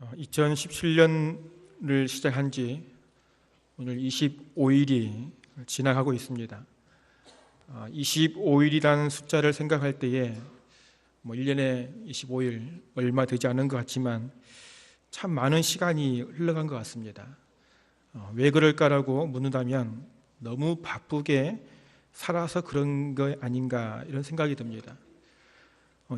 2017년을 시작한 지 오늘 25일이 지나가고 있습니다. 25일이라는 숫자를 생각할 때에 1년에 25일 얼마 되지 않은 것 같지만 참 많은 시간이 흘러간 것 같습니다. 왜 그럴까라고 묻는다면 너무 바쁘게 살아서 그런 거 아닌가 이런 생각이 듭니다.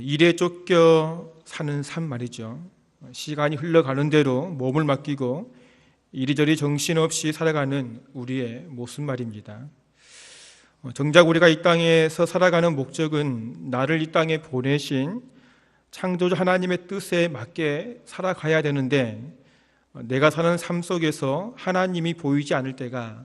일에 쫓겨 사는 삶 말이죠. 시간이 흘러가는 대로 몸을 맡기고 이리저리 정신없이 살아가는 우리의 모습 말입니다. 정작 우리가 이 땅에서 살아가는 목적은 나를 이 땅에 보내신 창조주 하나님의 뜻에 맞게 살아가야 되는데 내가 사는 삶 속에서 하나님이 보이지 않을 때가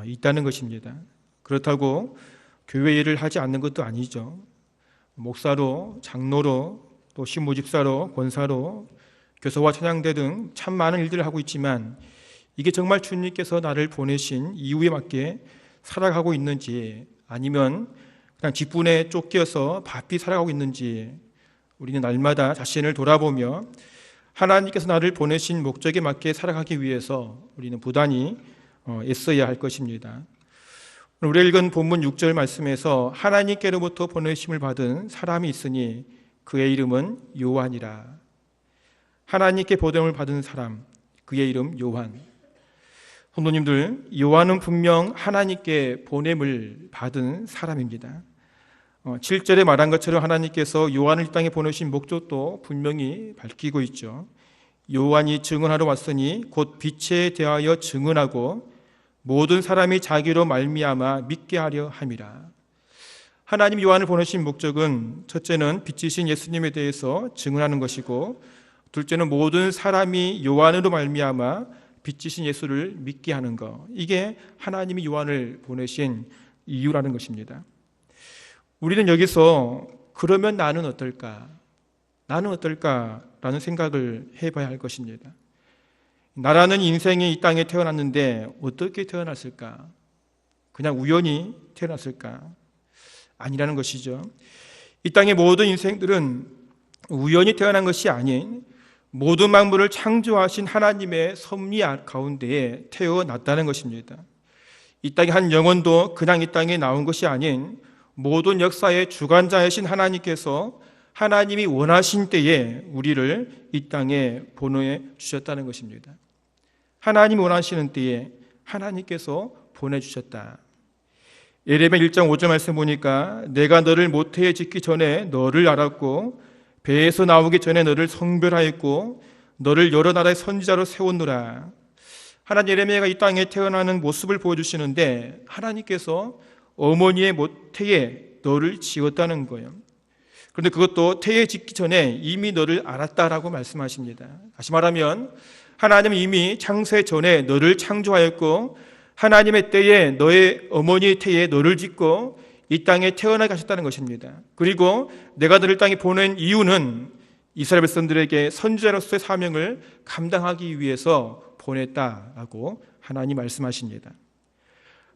있다는 것입니다. 그렇다고 교회 일을 하지 않는 것도 아니죠. 목사로, 장로로, 또 신부집사로, 권사로, 교사와 찬양대 등 참 많은 일들을 하고 있지만 이게 정말 주님께서 나를 보내신 이유에 맞게 살아가고 있는지 아니면 그냥 직분에 쫓겨서 바삐 살아가고 있는지 우리는 날마다 자신을 돌아보며 하나님께서 나를 보내신 목적에 맞게 살아가기 위해서 우리는 부단히 애써야 할 것입니다. 우리가 읽은 본문 6절 말씀에서 하나님께로부터 보내심을 받은 사람이 있으니 그의 이름은 요한이라. 하나님께 보냄을 받은 사람, 그의 이름 요한. 성도님들, 요한은 분명 하나님께 보냄을 받은 사람입니다. 7절에 말한 것처럼 하나님께서 요한을 이 땅에 보내신 목적도 분명히 밝히고 있죠. 요한이 증언하러 왔으니 곧 빛에 대하여 증언하고 모든 사람이 자기로 말미암아 믿게 하려 함이라. 하나님 요한을 보내신 목적은 첫째는 빛이신 예수님에 대해서 증언하는 것이고 둘째는 모든 사람이 요한으로 말미암아 빛이신 예수를 믿게 하는 것. 이게 하나님이 요한을 보내신 이유라는 것입니다. 우리는 여기서 그러면 나는 어떨까? 나는 어떨까라는 생각을 해봐야 할 것입니다. 나라는 인생이 이 땅에 태어났는데 어떻게 태어났을까? 그냥 우연히 태어났을까? 아니라는 것이죠. 이 땅의 모든 인생들은 우연히 태어난 것이 아닌 모든 만물을 창조하신 하나님의 섭리 가운데에 태어났다는 것입니다. 이 땅의 한 영혼도 그냥 이 땅에 나온 것이 아닌 모든 역사의 주관자이신 하나님께서 하나님이 원하신 때에 우리를 이 땅에 보내주셨다는 것입니다. 하나님이 원하시는 때에 하나님께서 보내주셨다. 예레미야 1장 5절 말씀 보니까 내가 너를 모태에 짓기 전에 너를 알았고 배에서 나오기 전에 너를 성별하였고 너를 여러 나라의 선지자로 세웠노라. 하나님 예레미야가 이 땅에 태어나는 모습을 보여주시는데 하나님께서 어머니의 모태에 너를 지었다는 거예요. 그런데 그것도 태에 짓기 전에 이미 너를 알았다라고 말씀하십니다. 다시 말하면 하나님은 이미 창세 전에 너를 창조하였고 하나님의 때에 너의 어머니의 태에 너를 짓고 이 땅에 태어나게 하셨다는 것입니다. 그리고 내가 너를 땅에 보낸 이유는 이스라엘 백성들에게 선지자로서의 사명을 감당하기 위해서 보냈다라고 하나님 말씀하십니다.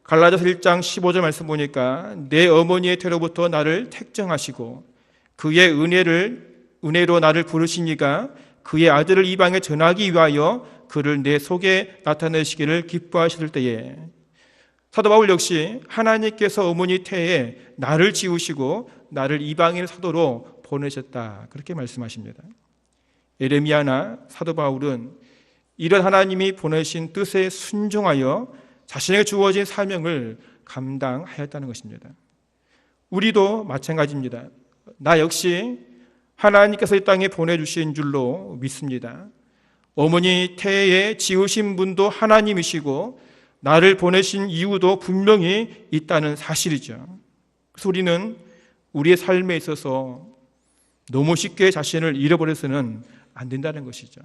갈라디아서 1장 15절 말씀 보니까 내 어머니의 태로부터 나를 택정하시고 그의 은혜로 나를 부르시니가 그의 아들을 이방에 전하기 위하여 그를 내 속에 나타내시기를 기뻐하실 때에. 사도 바울 역시 하나님께서 어머니 태에 나를 지으시고 나를 이방인 사도로 보내셨다 그렇게 말씀하십니다. 예레미야나 사도 바울은 이런 하나님이 보내신 뜻에 순종하여 자신에게 주어진 사명을 감당하였다는 것입니다. 우리도 마찬가지입니다. 나 역시 하나님께서 이 땅에 보내주신 줄로 믿습니다. 어머니 태에 지으신 분도 하나님이시고 나를 보내신 이유도 분명히 있다는 사실이죠. 그래서 우리는 우리의 삶에 있어서 너무 쉽게 자신을 잃어버려서는 안 된다는 것이죠.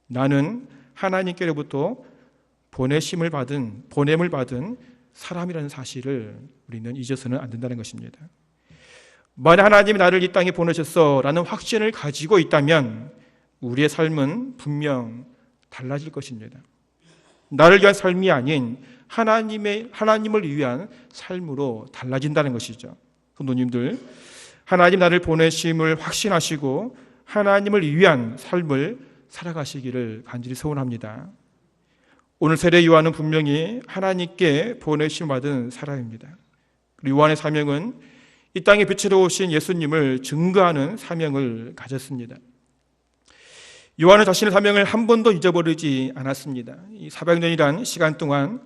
나는 하나님께로부터 보냄을 받은 사람이라는 사실을 우리는 잊어서는 안 된다는 것입니다. 만약 하나님이 나를 이 땅에 보내셨어라는 확신을 가지고 있다면 우리의 삶은 분명 달라질 것입니다. 나를 위한 삶이 아닌 하나님을 위한 삶으로 달라진다는 것이죠. 성도님들, 하나님 나를 보내심을 확신하시고 하나님을 위한 삶을 살아가시기를 간절히 소원합니다. 오늘 세례 요한은 분명히 하나님께 보내심 받은 사람입니다. 요한의 사명은 이 땅에 빛으로 오신 예수님을 증거하는 사명을 가졌습니다. 요한은 자신의 사명을 한 번도 잊어버리지 않았습니다. 이 400년이란 시간 동안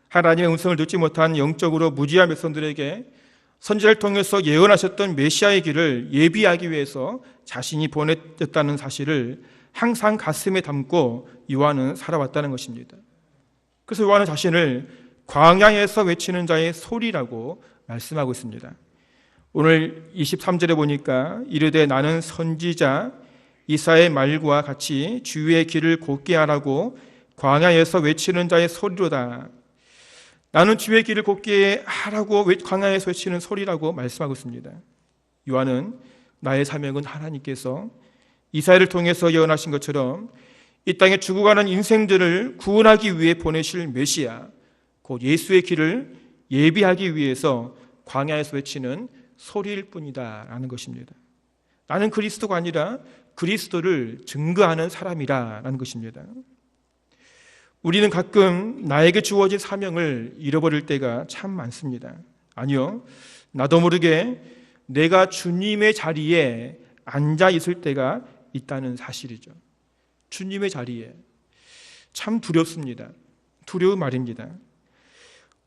하나님의 음성을 듣지 못한 영적으로 무지한 백성들에게 선지자를 통해서 예언하셨던 메시아의 길을 예비하기 위해서 자신이 보냈다는 사실을 항상 가슴에 담고 요한은 살아왔다는 것입니다. 그래서 요한은 자신을 광야에서 외치는 자의 소리라고 말씀하고 있습니다. 오늘 23절에 보니까 이르되 나는 선지자 이사야의 말과 같이 주의 길을 곧게 하라고 광야에서 외치는 자의 소리로다. 나는 주의 길을 곧게 하라고 광야에서 외치는 소리라고 말씀하고 있습니다. 요한은 나의 사명은 하나님께서 이사야를 통해서 예언하신 것처럼 이 땅에 죽어가는 인생들을 구원하기 위해 보내실 메시아, 곧 예수의 길을 예비하기 위해서 광야에서 외치는 소리일 뿐이다 라는 것입니다. 나는 그리스도가 아니라 그리스도를 증거하는 사람이라는 것입니다. 우리는 가끔 나에게 주어진 사명을 잃어버릴 때가 참 많습니다. 아니요, 나도 모르게 내가 주님의 자리에 앉아 있을 때가 있다는 사실이죠. 주님의 자리에. 참 두렵습니다. 두려운 말입니다.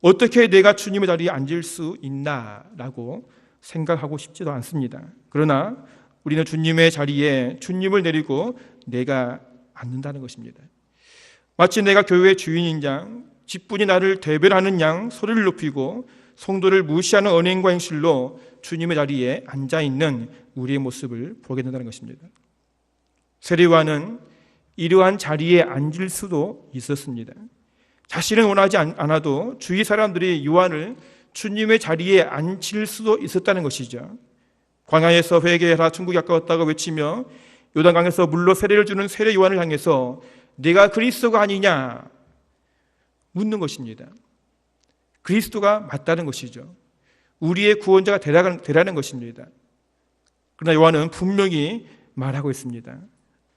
어떻게 내가 주님의 자리에 앉을 수 있나라고 생각하고 싶지도 않습니다. 그러나 우리는 주님의 자리에 주님을 내리고 내가 앉는다는 것입니다. 마치 내가 교회의 주인인 양, 직분이 나를 대변하는 양 소리를 높이고 성도를 무시하는 언행과 행실로 주님의 자리에 앉아있는 우리의 모습을 보게 된다는 것입니다. 세례 요한은 이러한 자리에 앉을 수도 있었습니다. 자신은 원하지 않아도 주위 사람들이 요한을 주님의 자리에 앉힐 수도 있었다는 것이죠. 광야에서 회개하라 천국이 가까웠다고 외치며 요단강에서 물로 세례를 주는 세례 요한을 향해서 네가 그리스도가 아니냐 묻는 것입니다. 그리스도가 맞다는 것이죠. 우리의 구원자가 되라는 것입니다. 그러나 요한은 분명히 말하고 있습니다.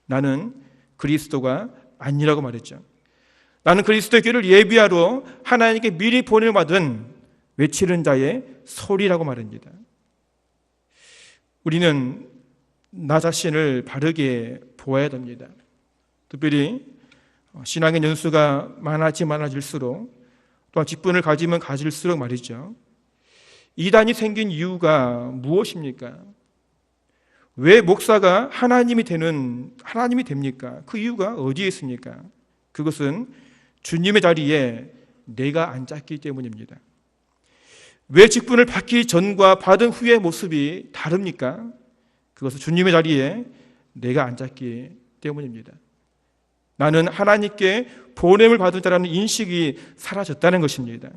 나는 그리스도가 아니라고 말했죠. 나는 그리스도의 길을 예비하러 하나님께 미리 보냄을 받은 외치는 자의 소리라고 말합니다. 우리는 나 자신을 바르게 보아야 됩니다. 특별히 신앙의 연수가 많아질수록 또한 직분을 가지면 가질수록 말이죠. 이단이 생긴 이유가 무엇입니까? 왜 목사가 하나님이 됩니까? 그 이유가 어디에 있습니까? 그것은 주님의 자리에 내가 앉았기 때문입니다. 왜 직분을 받기 전과 받은 후의 모습이 다릅니까? 그것은 주님의 자리에 내가 앉았기 때문입니다. 나는 하나님께 보냄을 받은 자라는 인식이 사라졌다는 것입니다.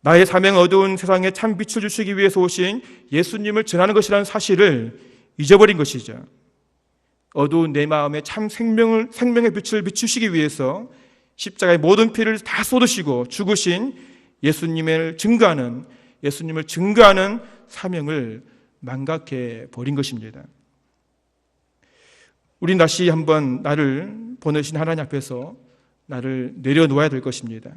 나의 사명 어두운 세상에 참 빛을 주시기 위해서 오신 예수님을 전하는 것이라는 사실을 잊어버린 것이죠. 어두운 내 마음에 참 생명의 빛을 비추시기 위해서 십자가의 모든 피를 다 쏟으시고 죽으신 예수님을 증거하는 사명을 망각해 버린 것입니다. 우린 다시 한번 나를 보내신 하나님 앞에서 나를 내려놓아야 될 것입니다.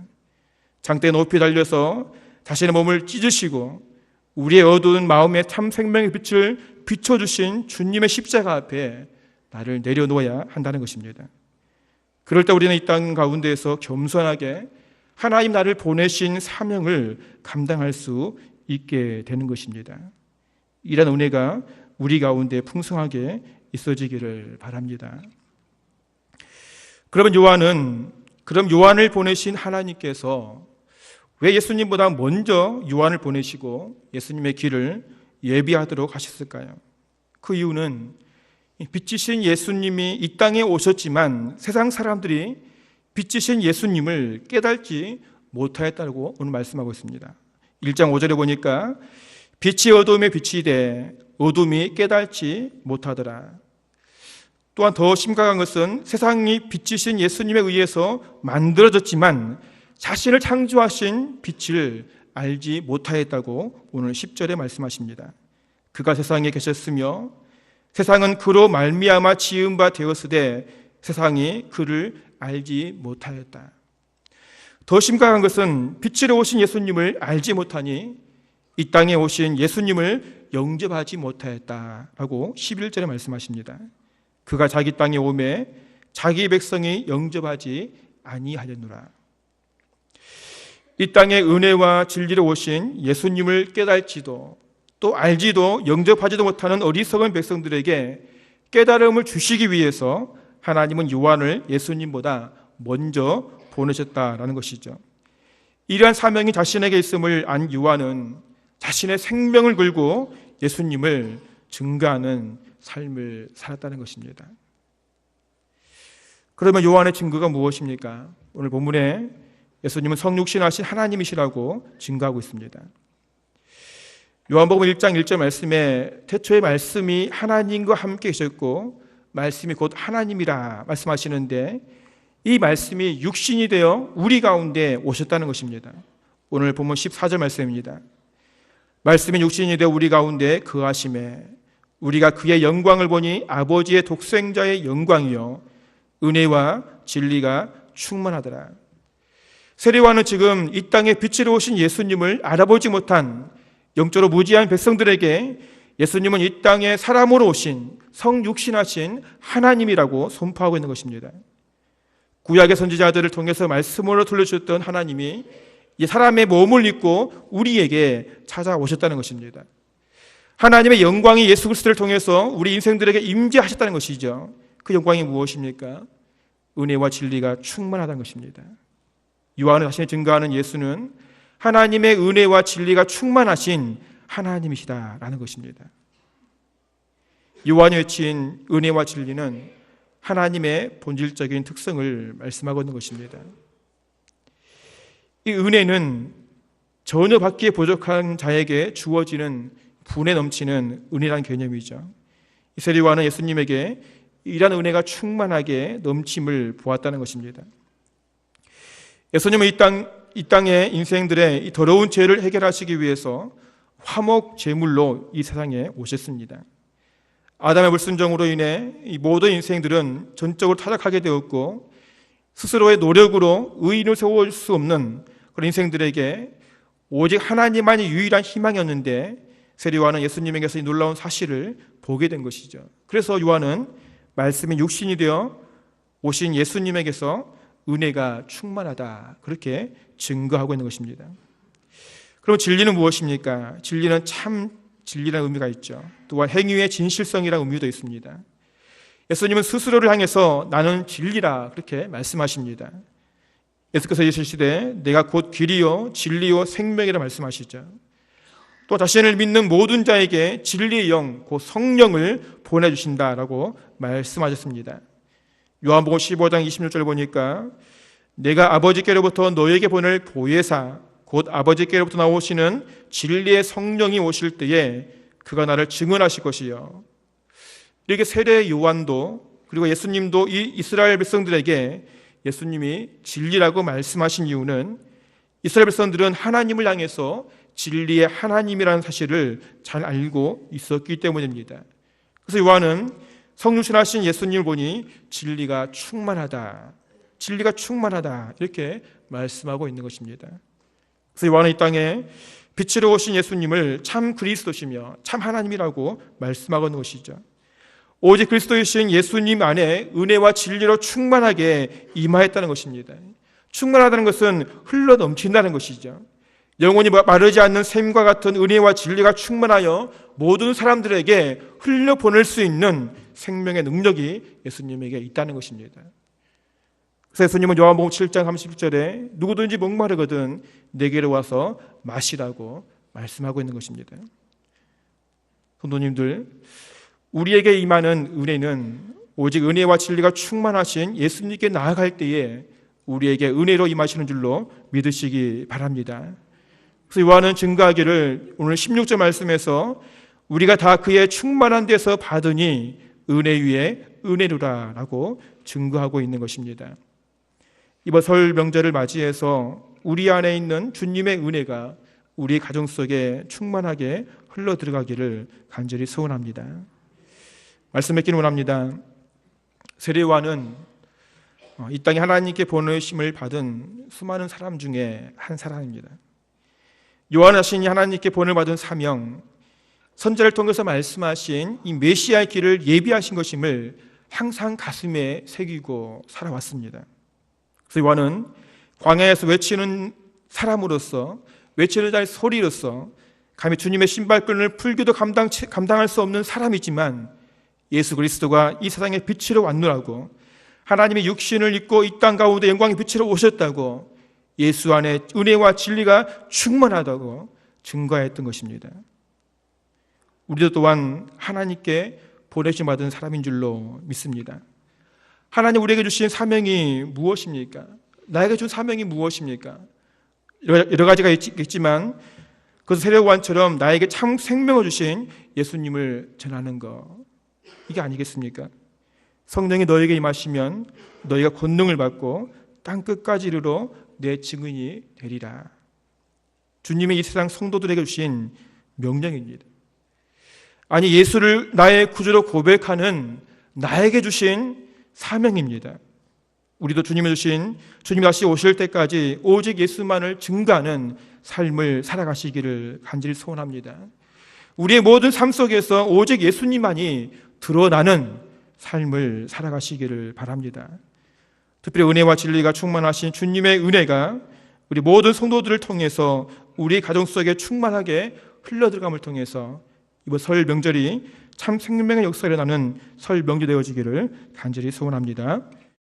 장대 높이 달려서 자신의 몸을 찢으시고 우리의 어두운 마음에 참 생명의 빛을 비춰주신 주님의 십자가 앞에 나를 내려놓아야 한다는 것입니다. 그럴 때 우리는 이 땅 가운데에서 겸손하게 하나님 나를 보내신 사명을 감당할 수 있게 되는 것입니다. 이런 은혜가 우리 가운데 풍성하게 있어지기를 바랍니다. 그럼 요한을 보내신 하나님께서 왜 예수님보다 먼저 요한을 보내시고 예수님의 길을 예비하도록 하셨을까요? 그 이유는 빛이신 예수님이 이 땅에 오셨지만 세상 사람들이 빛이신 예수님을 깨닫지 못하였다고 오늘 말씀하고 있습니다. 1장 5절에 보니까 빛이 어둠에 빛이 돼 어둠이 깨닫지 못하더라. 또한 더 심각한 것은 세상이 빛이신 예수님에 의해서 만들어졌지만 자신을 창조하신 빛을 알지 못하였다고 오늘 10절에 말씀하십니다. 그가 세상에 계셨으며 세상은 그로 말미암아 지은 바 되었으되 세상이 그를 알지 못하였다. 더 심각한 것은 빛으로 오신 예수님을 알지 못하니 이 땅에 오신 예수님을 영접하지 못하였다라고 11절에 말씀하십니다. 그가 자기 땅에 오매 자기 백성이 영접하지 아니하였노라. 이 땅에 은혜와 진리로 오신 예수님을 깨달지도 또 알지도 영접하지도 못하는 어리석은 백성들에게 깨달음을 주시기 위해서 하나님은 요한을 예수님보다 먼저 보내셨다라는 것이죠. 이러한 사명이 자신에게 있음을 안 요한은 자신의 생명을 걸고 예수님을 증거하는 삶을 살았다는 것입니다. 그러면 요한의 증거가 무엇입니까? 오늘 본문에 예수님은 성육신하신 하나님이시라고 증거하고 있습니다. 요한복음 1장 1절 말씀에 태초에 말씀이 하나님과 함께 계셨고 말씀이 곧 하나님이라 말씀하시는데 이 말씀이 육신이 되어 우리 가운데 오셨다는 것입니다. 오늘 본문 14절 말씀입니다. 말씀이 육신이 되어 우리 가운데 거하심에 우리가 그의 영광을 보니 아버지의 독생자의 영광이요 은혜와 진리가 충만하더라. 세례요한은 지금 이 땅에 빛으로 오신 예수님을 알아보지 못한 영적으로 무지한 백성들에게 예수님은 이 땅에 사람으로 오신 성육신하신 하나님이라고 선포하고 있는 것입니다. 구약의 선지자들을 통해서 말씀으로 들려주셨던 하나님이 이 사람의 몸을 입고 우리에게 찾아오셨다는 것입니다. 하나님의 영광이 예수 그리스도를 통해서 우리 인생들에게 임재하셨다는 것이죠. 그 영광이 무엇입니까? 은혜와 진리가 충만하다는 것입니다. 요한은 자신이 증거하는 예수는 하나님의 은혜와 진리가 충만하신 하나님이시다라는 것입니다. 요한이 외친 은혜와 진리는 하나님의 본질적인 특성을 말씀하고 있는 것입니다. 이 은혜는 전혀 받기에 부족한 자에게 주어지는 분에 넘치는 은혜라는 개념이죠. 이 세례요한은 예수님에게 이러한 은혜가 충만하게 넘침을 보았다는 것입니다. 예수님은 이 땅의 인생들의 이 더러운 죄를 해결하시기 위해서 화목 제물로 이 세상에 오셨습니다. 아담의 불순종으로 인해 이 모든 인생들은 전적으로 타락하게 되었고 스스로의 노력으로 의인을 세울 수 없는 그런 인생들에게 오직 하나님만이 유일한 희망이었는데 세례요한은 예수님에게서 이 놀라운 사실을 보게 된 것이죠. 그래서 요한은 말씀이 육신이 되어 오신 예수님에게서 은혜가 충만하다 그렇게 증거하고 있는 것입니다. 그럼 진리는 무엇입니까? 진리는 참 진리라는 의미가 있죠. 또한 행위의 진실성이라는 의미도 있습니다. 예수님은 스스로를 향해서 나는 진리라 그렇게 말씀하십니다. 예수께서 이르시되 내가 곧 길이요 진리요 생명이라 말씀하시죠. 또 자신을 믿는 모든 자에게 진리의 영, 곧 성령을 보내주신다라고 말씀하셨습니다. 요한복음 15장 26절 보니까 내가 아버지께로부터 너에게 보낼 보혜사 곧 아버지께로부터 나오시는 진리의 성령이 오실 때에 그가 나를 증언하실 것이요. 이렇게 세례 요한도 그리고 예수님도 이 이스라엘 백성들에게 예수님이 진리라고 말씀하신 이유는 이스라엘 백성들은 하나님을 향해서 진리의 하나님이라는 사실을 잘 알고 있었기 때문입니다. 그래서 요한은 성육신하신 예수님을 보니 진리가 충만하다 이렇게 말씀하고 있는 것입니다. 그래서 요한은 이 땅에 빛으로 오신 예수님을 참 그리스도시며 참 하나님이라고 말씀하고 있는 것이죠. 오직 그리스도이신 예수님 안에 은혜와 진리로 충만하게 임하였다는 것입니다. 충만하다는 것은 흘러 넘친다는 것이죠. 영원히 마르지 않는 샘과 같은 은혜와 진리가 충만하여 모든 사람들에게 흘려보낼 수 있는 생명의 능력이 예수님에게 있다는 것입니다. 그래서 예수님은 요한복음 7장 31절에 누구든지 목마르거든 내게로 와서 마시라고 말씀하고 있는 것입니다. 성도님들, 우리에게 임하는 은혜는 오직 은혜와 진리가 충만하신 예수님께 나아갈 때에 우리에게 은혜로 임하시는 줄로 믿으시기 바랍니다. 그래서 요한은 증거하기를 오늘 16절 말씀에서 우리가 다 그의 충만한 데서 받으니 은혜 위에 은혜로라 라고 증거하고 있는 것입니다. 이번 설 명절을 맞이해서 우리 안에 있는 주님의 은혜가 우리 가정 속에 충만하게 흘러 들어가기를 간절히 소원합니다. 말씀 맺기를 원합니다. 세례요한은 이 땅에 하나님께 보내심을 받은 수많은 사람 중에 한 사람입니다. 요한 자신이 하나님께 보냄을 받은 사명, 선지자를 통해서 말씀하신 이 메시아의 길을 예비하신 것임을 항상 가슴에 새기고 살아왔습니다. 그래서 요한은 광야에서 외치는 사람으로서, 외치는 자의 소리로서 감히 주님의 신발끈을 풀기도 감당할 수 없는 사람이지만 예수 그리스도가 이 세상에 빛으로 왔노라고, 하나님의 육신을 입고 이 땅 가운데 영광의 빛으로 오셨다고, 예수 안에 은혜와 진리가 충만하다고 증거했던 것입니다. 우리도 또한 하나님께 보내심 받은 사람인 줄로 믿습니다. 하나님 우리에게 주신 사명이 무엇입니까? 나에게 준 사명이 무엇입니까? 여러 가지가 있겠지만 그 세례요한처럼 나에게 참 생명을 주신 예수님을 전하는 것, 이게 아니겠습니까? 성령이 너에게 임하시면 너희가 권능을 받고 땅끝까지 이르러 내 증인이 되리라. 주님의 이 세상 성도들에게 주신 명령입니다. 아니, 예수를 나의 구주로 고백하는 나에게 주신 사명입니다. 우리도 주님이 다시 오실 때까지 오직 예수만을 증거하는 삶을 살아가시기를 간절히 소원합니다. 우리의 모든 삶 속에서 오직 예수님만이 드러나는 삶을 살아가시기를 바랍니다. 특별히 은혜와 진리가 충만하신 주님의 은혜가 우리 모든 성도들을 통해서 우리 가정 속에 충만하게 흘러들어감을 통해서 이번 설 명절이 참 생명의 역사가 일어나는 설 명절 되어지기를 간절히 소원합니다.